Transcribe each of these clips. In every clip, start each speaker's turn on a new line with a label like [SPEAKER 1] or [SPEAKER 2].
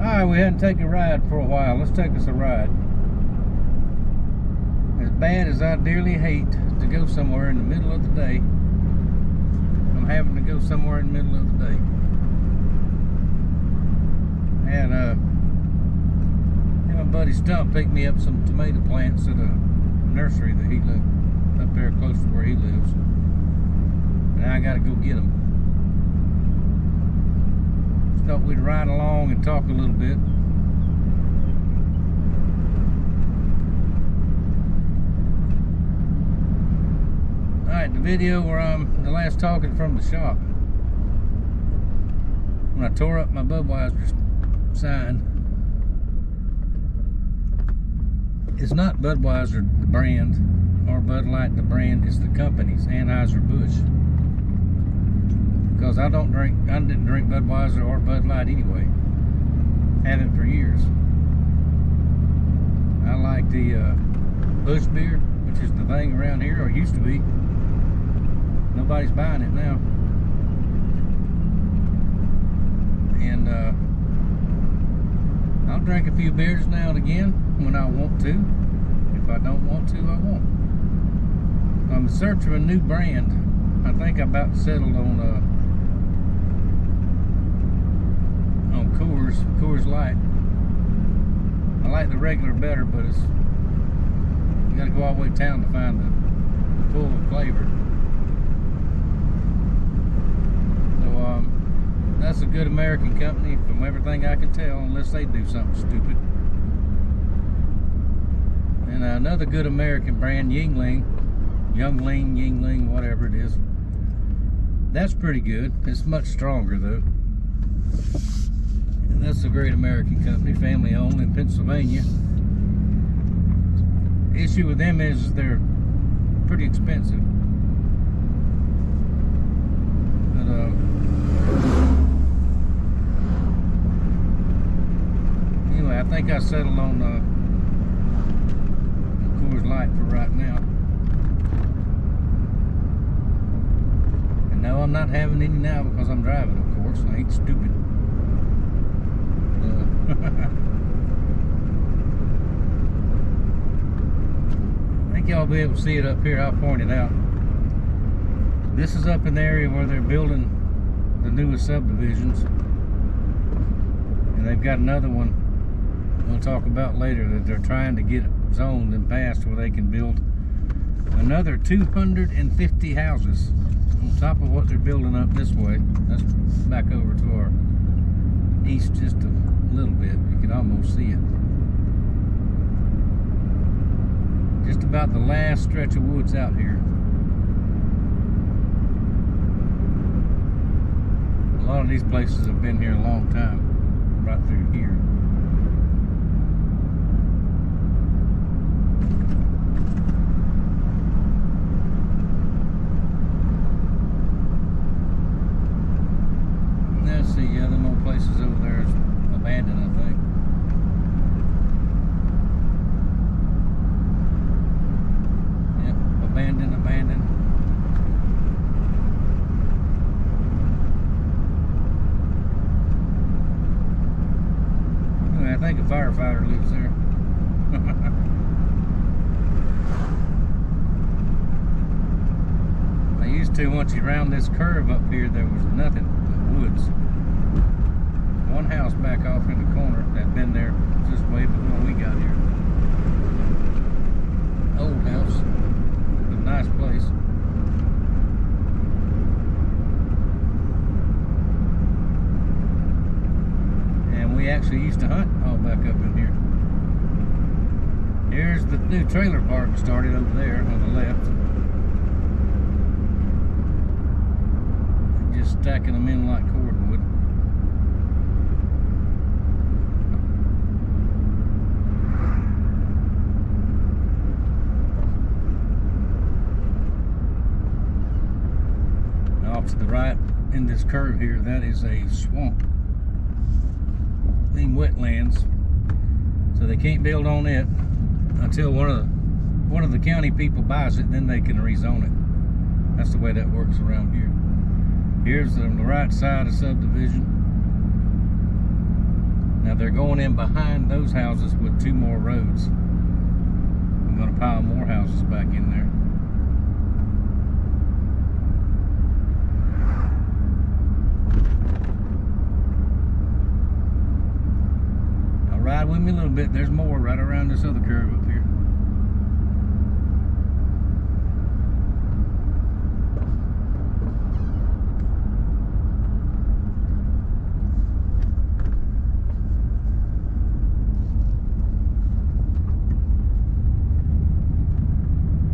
[SPEAKER 1] Alright, we hadn't taken a ride for a while. Let's take us a ride. As bad as I dearly hate to go somewhere in the middle of the day, I'm having to go somewhere in the middle of the day. And my buddy Stump picked me up some tomato plants at a nursery that he lived up there close to where he lives. And I gotta go get them. Just thought we'd ride along and talk a little bit. Alright, the video where I'm the last talking from the shop. When I tore up my Budweiser sign. It's not Budweiser the brand or Bud Light the brand, it's the company's, Anheuser-Busch. Because I didn't drink Budweiser or Bud Light anyway. Haven't for years. I like the Busch beer, which is the thing around here, or used to be. Nobody's buying it now. And I'll drink a few beers now and again when I want to. If I don't want to, I won't. I'm in search of a new brand. I think I about settled on Coors Light. I like the regular better, but you gotta go all the way to town to find the full flavor. So that's a good American company from everything I can tell, unless they do something stupid. And another good American brand, Yuengling, whatever it is. That's pretty good. It's much stronger though. And that's a great American company, family owned in Pennsylvania. The issue with them is they're pretty expensive. But anyway, I think I settled on Coors Light for right now. And no, I'm not having any now because I'm driving, of course. I ain't stupid. I think y'all will be able to see it up here. I'll point it out. This is up in the area where they're building the newest subdivisions. And they've got another one we'll talk about later that they're trying to get zoned and passed where they can build another 250 houses on top of what they're building up this way. That's back over to our east just a little bit. You can almost see it. Just about the last stretch of woods out here. A lot of these places have been here a long time, right through here. Let's see, yeah, them old places over there is abandoned, I think. Yep, abandoned. Anyway, I think a firefighter lives there. They used to, once you round this curve up here, there was nothing but woods. One house back off in the corner that'd been there just way before we got here. Old house, a nice place. And we actually used to hunt all back up in here. Here's the new trailer park started over there on the left. Just stacking them in like cordwood. Off to the right in this curve here, that is a swamp. In wetlands. So they can't build on it until one of the county people buys it, then they can rezone it. That's the way that works around here. Here's on the right side of subdivision. Now they're going in behind those houses with 2 more roads. I'm gonna pile more houses back in there. Now ride with me a little bit. There's more right around this other curve up here.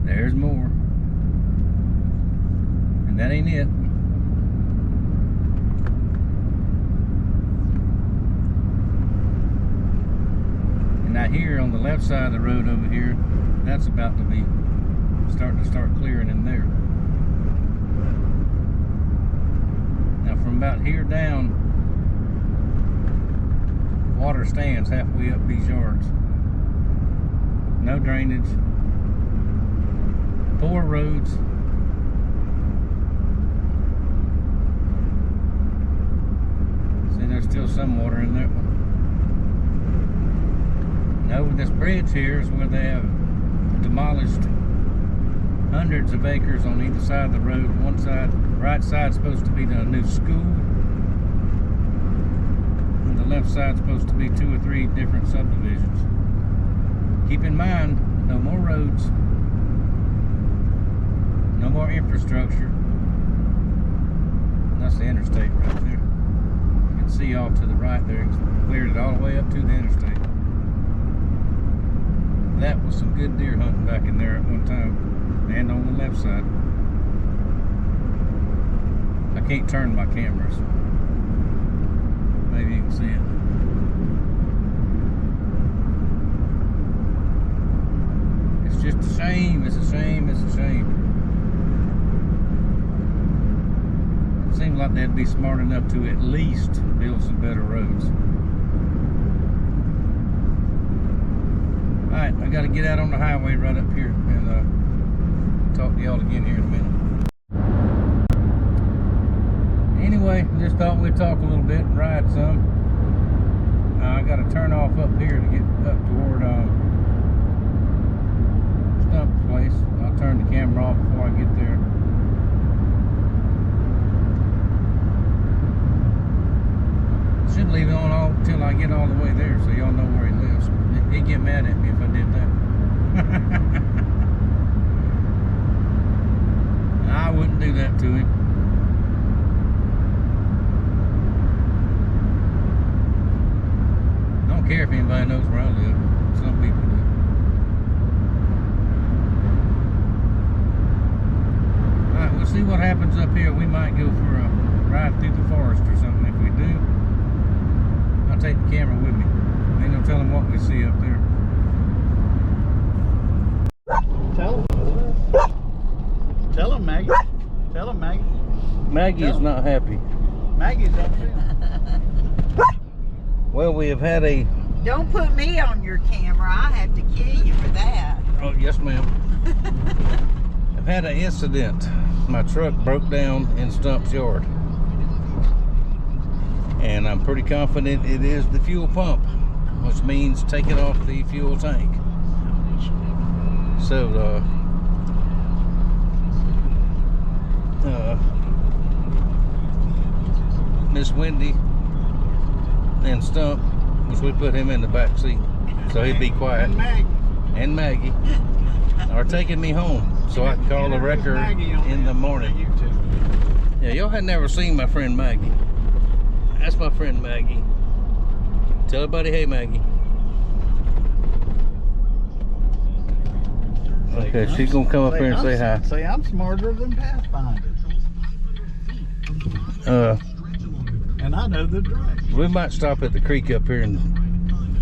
[SPEAKER 1] There's more. And that ain't it. And now here on the left side of the road over here, that's about to be starting to clearing in there. Now from about here down, water stands halfway up these yards. No drainage. Poor roads. See, there's still some water in that one. Now over this bridge here is where they have demolished hundreds of acres on either side of the road. One side, right side's supposed to be the new school, and the left side's supposed to be 2 or 3 different subdivisions. Keep in mind, no more roads. No more infrastructure. That's the interstate right there. You can see off to the right there. It's cleared it all the way up to the interstate. That was some good deer hunting back in there at one time. And on the left side. I can't turn my cameras. Maybe you can see it. It's just a shame. It's a shame. It's a shame. Seems like they'd be smart enough to at least build some better roads. Alright, I gotta get out on the highway right up here and talk to y'all again here in a minute. Anyway, just thought we'd talk a little bit and ride some. I gotta turn off up here to get up toward Stump's place. I'll turn the camera off before I get there. Should leave it on all till I get all the way there, so y'all know where he lives. He'd get mad at me if I did that. I wouldn't do that to him. I don't care if anybody knows where I live. Some people do. Alright, we'll see what happens up here. We might go for a ride through the forest or something. If we do, I'll take the camera with me. Ain't no telling what we see up there.
[SPEAKER 2] Tell him, Maggie. Tell him, Maggie.
[SPEAKER 1] Maggie is not happy.
[SPEAKER 2] Maggie's upset.
[SPEAKER 1] Well, we have had a...
[SPEAKER 3] Don't put me on your camera. I have to kill you for that.
[SPEAKER 1] Oh, yes, ma'am. I've had an incident. My truck broke down in Stump's yard. And I'm pretty confident it is the fuel pump, which means taking off the fuel tank. So, Miss Wendy and Stump, which we put him in the back seat so he'd be quiet, and Maggie are taking me home so I can call the wrecker in the morning. Yeah, y'all had never seen my friend Maggie. That's my friend Maggie. Tell everybody, hey Maggie. Okay, she's gonna come up here and say hi.
[SPEAKER 2] Say I'm smarter than Pathfinder. And I know the direction.
[SPEAKER 1] We might stop at the creek up here and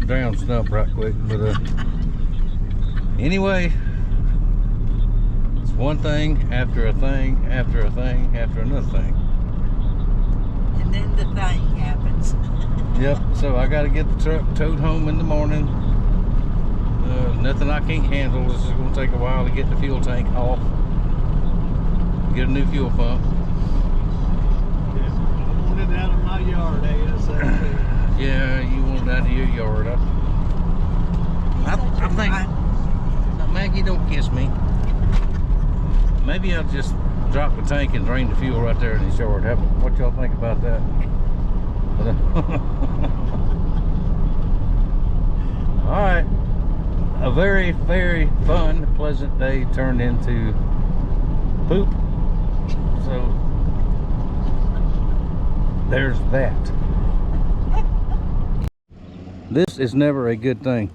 [SPEAKER 1] drown Stump right quick, but anyway, it's one thing after a thing after a thing after another thing.
[SPEAKER 3] And then the thing happens.
[SPEAKER 1] Yep, so I got to get the truck towed home in the morning. Nothing I can't handle. This is going to take a while to get the fuel tank off. Get a new fuel pump.
[SPEAKER 2] Yeah, I want it out of my yard ASAP.
[SPEAKER 1] Yeah, you want it out of short. I think, Maggie, don't kiss me. Maybe I'll just drop the tank and drain the fuel right there in the short. What y'all think about that? All right, a very, very fun, pleasant day turned into poop. So there's that. This is never a good thing.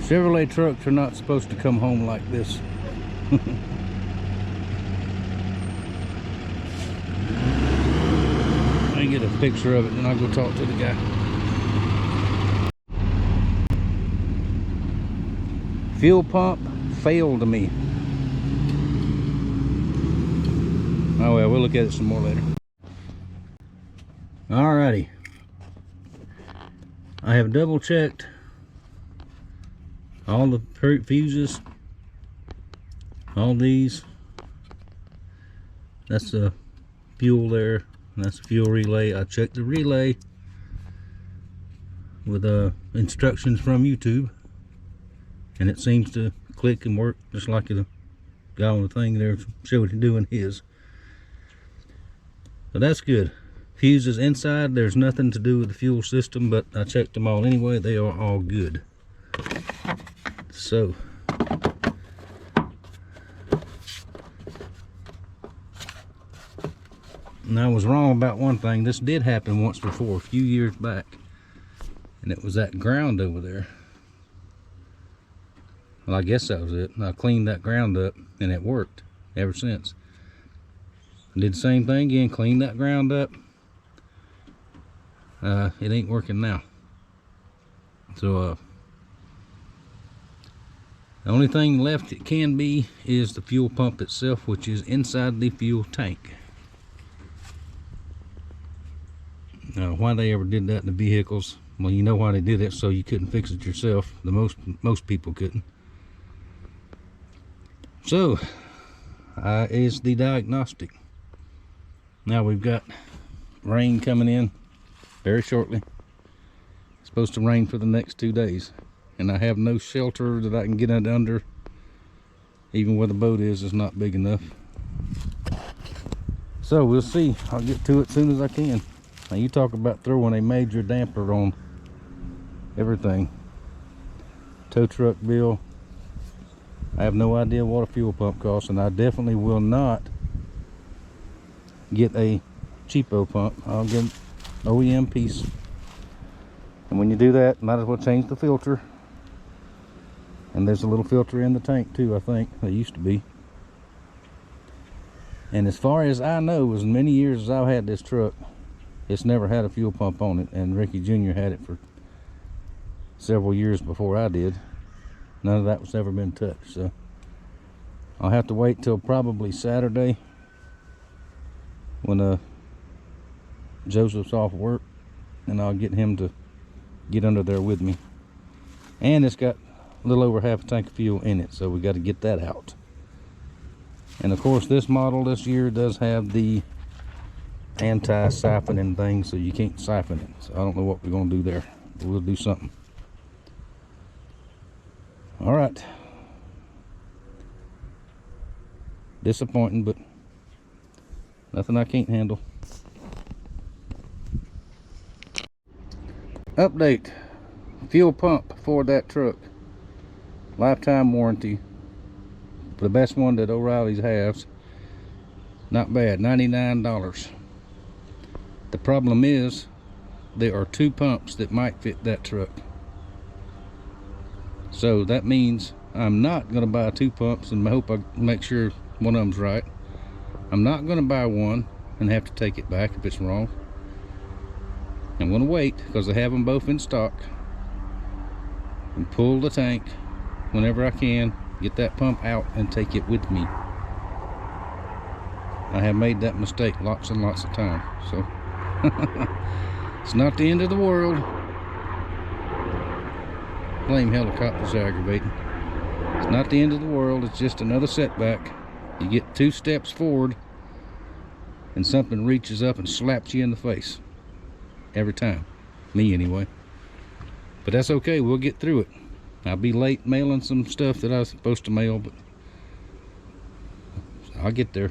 [SPEAKER 1] Chevrolet trucks are not supposed to come home like this. I get a picture of it and I'll go talk to the guy. Fuel pump failed me. Oh well, we'll look at it some more later. Alrighty. I have double checked all the fuses, all these. That's the fuel there, and that's the fuel relay. I checked the relay with instructions from YouTube, and it seems to click and work just like the guy on the thing there showed him doing his. So that's good. Fuses inside, there's nothing to do with the fuel system, but I checked them all anyway. They are all good. So and I was wrong about one thing. This did happen once before, a few years back, and it was that ground over there. Well, I guess that was it. I cleaned that ground up and it worked ever since. I did the same thing again, cleaned that ground up. It ain't working now. So the only thing left it can be is the fuel pump itself, which is inside the fuel tank. Why they ever did that in the vehicles, well, you know why they did it, so you couldn't fix it yourself. Most people couldn't. So is the diagnostic. Now we've got rain coming in very shortly. It's supposed to rain for the next 2 days, and I have no shelter that I can get it under. Even where the boat is not big enough. So we'll see. I'll get to it as soon as I can. Now you talk about throwing a major damper on everything. Tow truck bill. I have no idea what a fuel pump costs, and I definitely will not get a cheapo pump. I'll get an OEM piece. And when you do that, might as well change the filter. And there's a little filter in the tank too, I think. There used to be. And as far as I know, as many years as I've had this truck, it's never had a fuel pump on it. And Ricky Jr. had it for several years before I did. None of that was ever been touched. So I'll have to wait till probably Saturday when Joseph's off work, and I'll get him to get under there with me. And it's got a little over half a tank of fuel in it, so we got to get that out. And of course this model this year does have the anti-siphoning thing, so you can't siphon it. So I don't know what we're going to do there, but we'll do something. All right. Disappointing, but nothing I can't handle. Update. Fuel pump for that truck. Lifetime warranty. The best one that O'Reilly's has. Not bad. $99. The problem is there are 2 pumps that might fit that truck. So that means I'm not going to buy 2 pumps, and I hope I make sure one of them's right. I'm not going to buy one and have to take it back if it's wrong. I'm going to wait because I have them both in stock and pull the tank whenever I can, get that pump out and take it with me. I have made that mistake lots and lots of times, so it's not the end of the world. Flame helicopter's aggravating. It's not the end of the world, it's just another setback. You get 2 steps forward and something reaches up and slaps you in the face. Every time. Me anyway. But that's okay, we'll get through it. I'll be late mailing some stuff that I was supposed to mail, but I'll get there.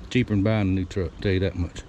[SPEAKER 1] Cheaper than buying a new truck, tell you that much.